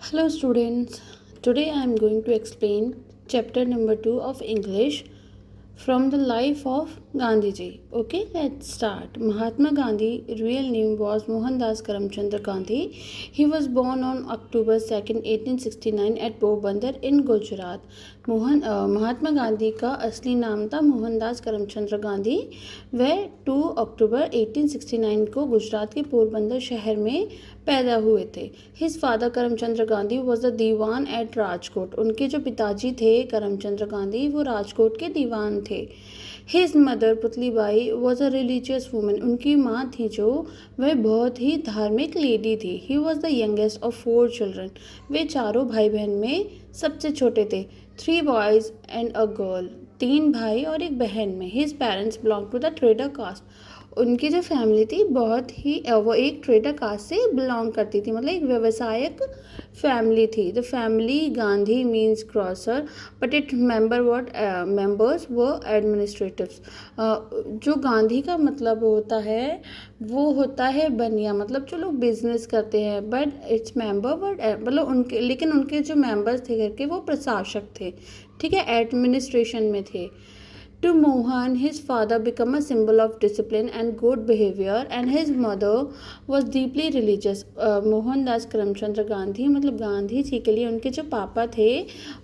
Hello students, today I am going to explain chapter number 2 of English from the life of Gandhiji. Okay, let's start. Mahatma Gandhi real name was Mohandas Karamchandra Gandhi. He was born on October 2nd, 1869 at Porbandar in Gujarat. Mahatma Gandhi का असली नाम था मोहनदास करमचंद्र गांधी। वह 2 अक्टूबर 1869 को गुजरात के पोरबंदर शहर में पैदा हुए थे। His father Karamchandra Gandhi was the dewan at Rajkot. उनके जो पिताजी थे करमचंद्र गांधी वो राजकोट के दीवान थे। His mother Putlibai was a religious women. उनकी माँ थी जो वह बहुत ही धार्मिक लेडी थी। He was the youngest of 4 children. वे चारों भाई बहन में सबसे छोटे थे। 3 बॉयज़ एंड अ गर्ल। 3 भाई और एक बहन में। His parents belong to the trader caste. उनकी जो फैमिली थी बहुत ही वो एक ट्रेडर कास्ट से बिलोंग करती थी, मतलब एक व्यवसायिक फैमिली थी। The family Gandhi means क्रॉसर but it members वो एडमिनिस्ट्रेटिव्स। जो गांधी का मतलब होता है वो होता है बनिया, मतलब जो लोग बिजनेस करते हैं, बट इट्स मेंबर मतलब उनके, लेकिन उनके जो मेंबर्स थे घर के वो प्रशासक थे, ठीक है, एडमिनिस्ट्रेशन में थे। To Mohan, his father became a symbol of discipline and good behavior, and his mother was deeply religious. Mohandas Karamchandra Gandhi मतलब गांधी जी के लिए उनके जो पापा थे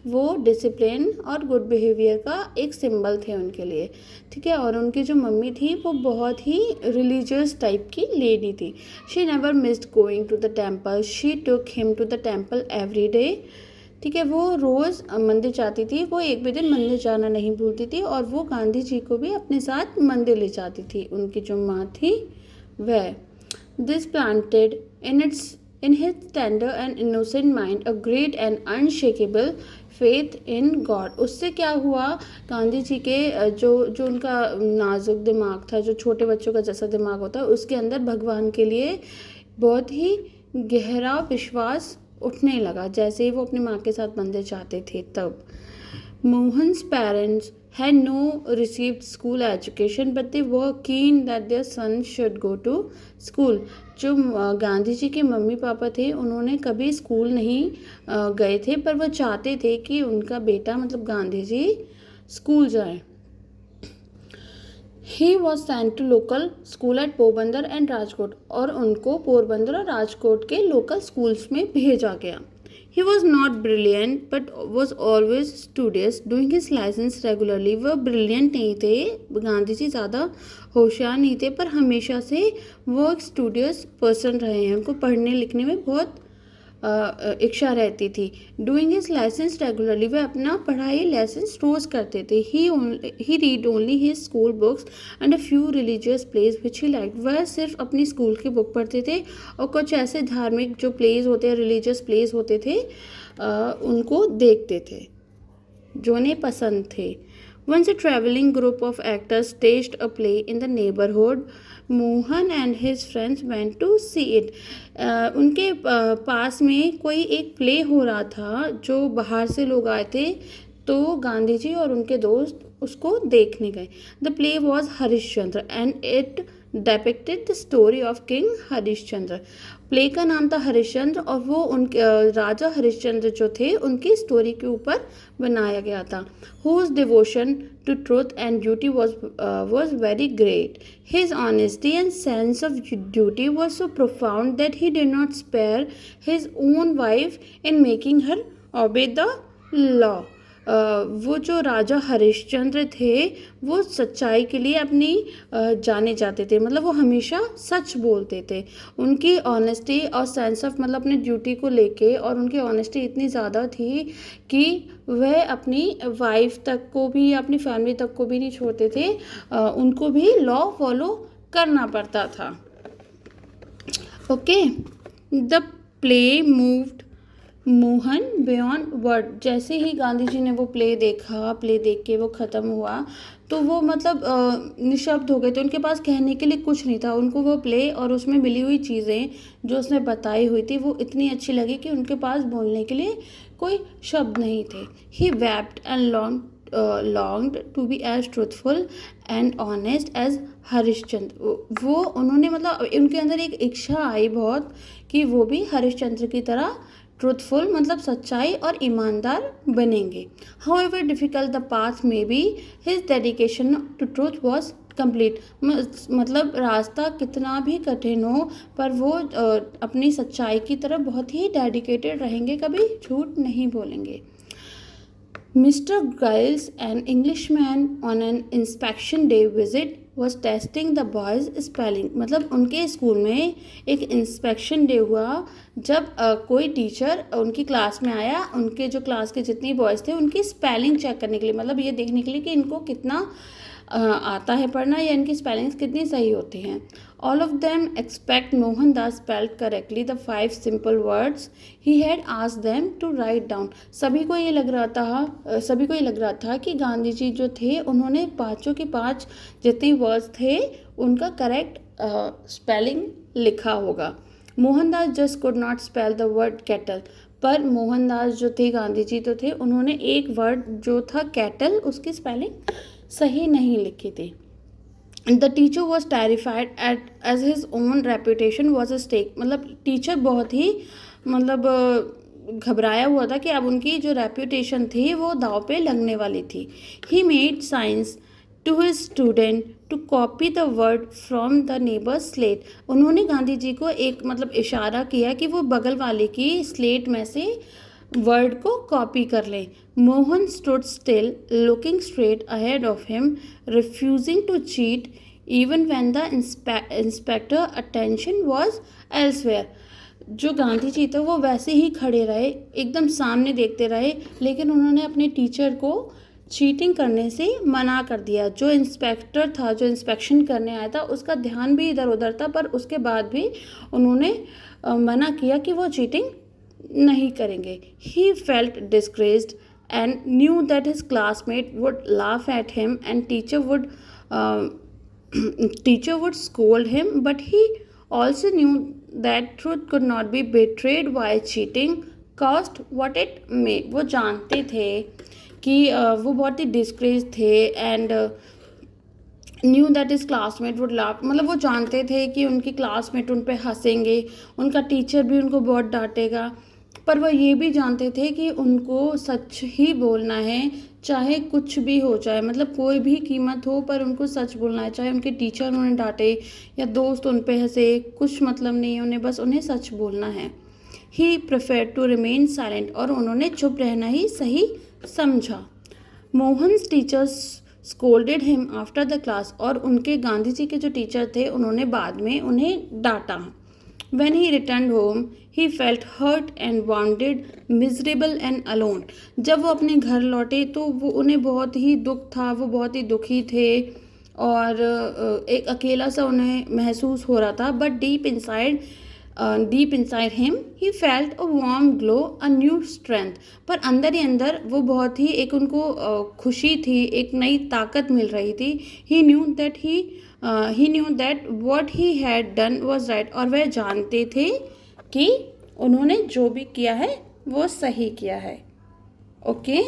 वो डिसिप्लिन और गुड बिहेवियर का एक सिंबल थे उनके लिए, ठीक है। और उनकी जो मम्मी थी वो बहुत ही रिलीजियस टाइप की लेडी थी। She never missed going to the temple. She took him to the temple every day, ठीक है। वो रोज़ मंदिर जाती थी, वो एक भी दिन मंदिर जाना नहीं भूलती थी, और वो गांधी जी को भी अपने साथ मंदिर ले जाती थी, उनकी जो माँ थी वह। This planted in his tender and innocent mind a great and unshakeable faith in God. उससे क्या हुआ, गांधी जी के जो उनका नाजुक दिमाग था, जो छोटे बच्चों का जैसा दिमाग होता है, उसके अंदर भगवान के लिए बहुत ही गहरा विश्वास उठने लगा जैसे ही वो अपनी माँ के साथ मंदिर जाते थे तब। Mohan's parents had no received school education but they were keen that their son should go to school। जो गांधी जी के मम्मी पापा थे उन्होंने कभी स्कूल नहीं गए थे, पर वो चाहते थे कि उनका बेटा मतलब गांधी जी स्कूल जाए। He was sent to local school at Porbandar and Rajkot, और उनको पोरबंदर और राजकोट के लोकल स्कूल्स में भेजा गया। He was not brilliant but was always studious doing his lessons regularly. वह ब्रिलियंट नहीं थे, गांधी जी ज़्यादा होशियार नहीं थे, पर हमेशा से वो एक स्टूडियस पर्सन रहे हैं। उनको पढ़ने लिखने में बहुत इच्छा रहती थी। डूइंग हिज लाइसेंस रेगुलरली, वह अपना पढ़ाई लाइसेंस रोज़ करते थे। He read only his school books and a few religious plays which he liked. वह सिर्फ अपनी स्कूल की बुक पढ़ते थे और कुछ ऐसे धार्मिक जो प्लेज होते हैं, रिलीजियस प्लेज होते थे, उनको देखते थे जो उन्हें पसंद थे। Once a traveling group of actors staged a play in the neighborhood. Mohan and his friends went to see it. उनके पास में कोई एक प्ले हो रहा था जो बाहर से लोग आए थे, तो गांधी जी और उनके दोस्त उसको देखने गए। The play was Harishchandra and it डेपिक्टेड the story of king Harishchandra. Play का नाम था हरिश्चंद्र और वो उनके राजा हरिश्चंद्र जो थे उनकी स्टोरी के ऊपर बनाया गया था। Whose devotion to truth and duty was very great. His honesty and sense of duty was so profound that he did not spare his own wife in making her obey the law. वो जो राजा हरिश्चंद्र थे वो सच्चाई के लिए अपनी जाने जाते थे, मतलब वो हमेशा सच बोलते थे। उनकी ऑनेस्टी और सेंस ऑफ मतलब अपने ड्यूटी को लेके, और उनकी ऑनेस्टी इतनी ज़्यादा थी कि वह अपनी वाइफ तक को भी, अपनी फैमिली तक को भी नहीं छोड़ते थे, उनको भी लॉ फॉलो करना पड़ता था। Okay, the play moved Mohan beyond word. जैसे ही गांधी जी ने वो प्ले देखा, प्ले देख के वो ख़त्म हुआ तो वो मतलब निशब्द हो गए थे। उनके पास कहने के लिए कुछ नहीं था। उनको वो प्ले और उसमें मिली हुई चीज़ें जो उसने बताई हुई थी वो इतनी अच्छी लगी कि उनके पास बोलने के लिए कोई शब्द नहीं थे। He wept and long longed to be as truthful and honest as Harishchandra. वो उन्होंने मतलब उनके अंदर एक इच्छा आई बहुत कि वो भी हरिश्चंद्र की तरह ट्रूथफुल मतलब सच्चाई और ईमानदार बनेंगे. However difficult the path may be, his dedication to truth was complete. मतलब रास्ता कितना भी कठिन हो पर वो अपनी सच्चाई की तरफ बहुत ही डेडिकेटेड रहेंगे, कभी झूठ नहीं बोलेंगे. Mister Giles, an Englishman on an inspection day visit was testing the boys spelling. मतलब उनके स्कूल में एक इंस्पेक्शन डे हुआ जब कोई टीचर उनकी क्लास में आया, उनके जो क्लास के जितनी बॉयज़ थे उनकी स्पेलिंग चेक करने के लिए, मतलब ये देखने के लिए कि इनको कितना आता है पढ़ना या इनकी स्पेलिंग्स कितनी सही होती हैं. All of them except Mohandas spelled correctly the 5 simple words he had asked them to write down. सभी को ये लग रहा था कि गांधी जी जो थे उन्होंने 5 के 5 जितने वर्ड्स थे उनका करेक्ट स्पेलिंग लिखा होगा. Mohandas just could not spell the word cattle. पर मोहनदास जो थे, गांधी जी तो थे, उन्होंने एक वर्ड जो था कैटल उसकी स्पेलिंग सही नहीं लिखी थी. The teacher was terrified at as his own reputation was a stake. मतलब टीचर बहुत ही मतलब घबराया हुआ था कि अब उनकी जो रेपुटेशन थी वो दाव पे लगने वाली थी. He made signs to his student to copy the word from the neighbours slate. उन्होंने गांधी जी को एक मतलब इशारा किया कि वो बगल वाले की स्लेट में से वर्ड को कॉपी कर लें. Mohan stood still looking straight ahead of him refusing to cheat even when the inspector attention was elsewhere. जो गांधी जी थे वो वैसे ही खड़े रहे, एकदम सामने देखते रहे, लेकिन उन्होंने अपने टीचर को चीटिंग करने से मना कर दिया. जो इंस्पेक्टर था, जो इंस्पेक्शन करने आया था, उसका ध्यान भी इधर उधर था, पर उसके बाद भी उन्होंने मना किया कि वो चीटिंग नहीं करेंगे. He felt disgraced and knew that his classmate would laugh at him and teacher would scold him, but he also knew that truth could not be betrayed by cheating cost what it may. वो जानते थे कि वो बहुत ही disgrace थे and knew that is classmate would laugh. मतलब वो जानते थे कि उनकी क्लासमेट उन पे हंसेंगे, उनका टीचर भी उनको बहुत डांटेगा, पर वो ये भी जानते थे कि उनको सच ही बोलना है चाहे कुछ भी हो जाए. मतलब कोई भी कीमत हो पर उनको सच बोलना है, चाहे उनके टीचर उन्हें डांटे या दोस्त उन पे हंसे, कुछ मतलब नहीं है उन्हें, बस उन्हें सच बोलना है. ही प्रेफर टू रिमेन साइलेंट. और उन्होंने चुप रहना ही सही समझा. Mohan's teachers scolded him after the class. और उनके गांधी जी के जो टीचर थे उन्होंने बाद में उन्हें डांटा. When he returned home, he felt hurt and wounded, miserable and alone. जब वो अपने घर लौटे तो वो उन्हें बहुत ही दुख था, वो बहुत ही दुखी थे और एक अकेला सा उन्हें महसूस हो रहा था. But deep inside him, he felt a warm glow, a new strength. पर अंदर ही अंदर वो बहुत ही एक उनको खुशी थी, एक नई ताकत मिल रही थी. He knew that what he had done was right. और वह जानते थे कि उन्होंने जो भी किया है वो सही किया है. ओके.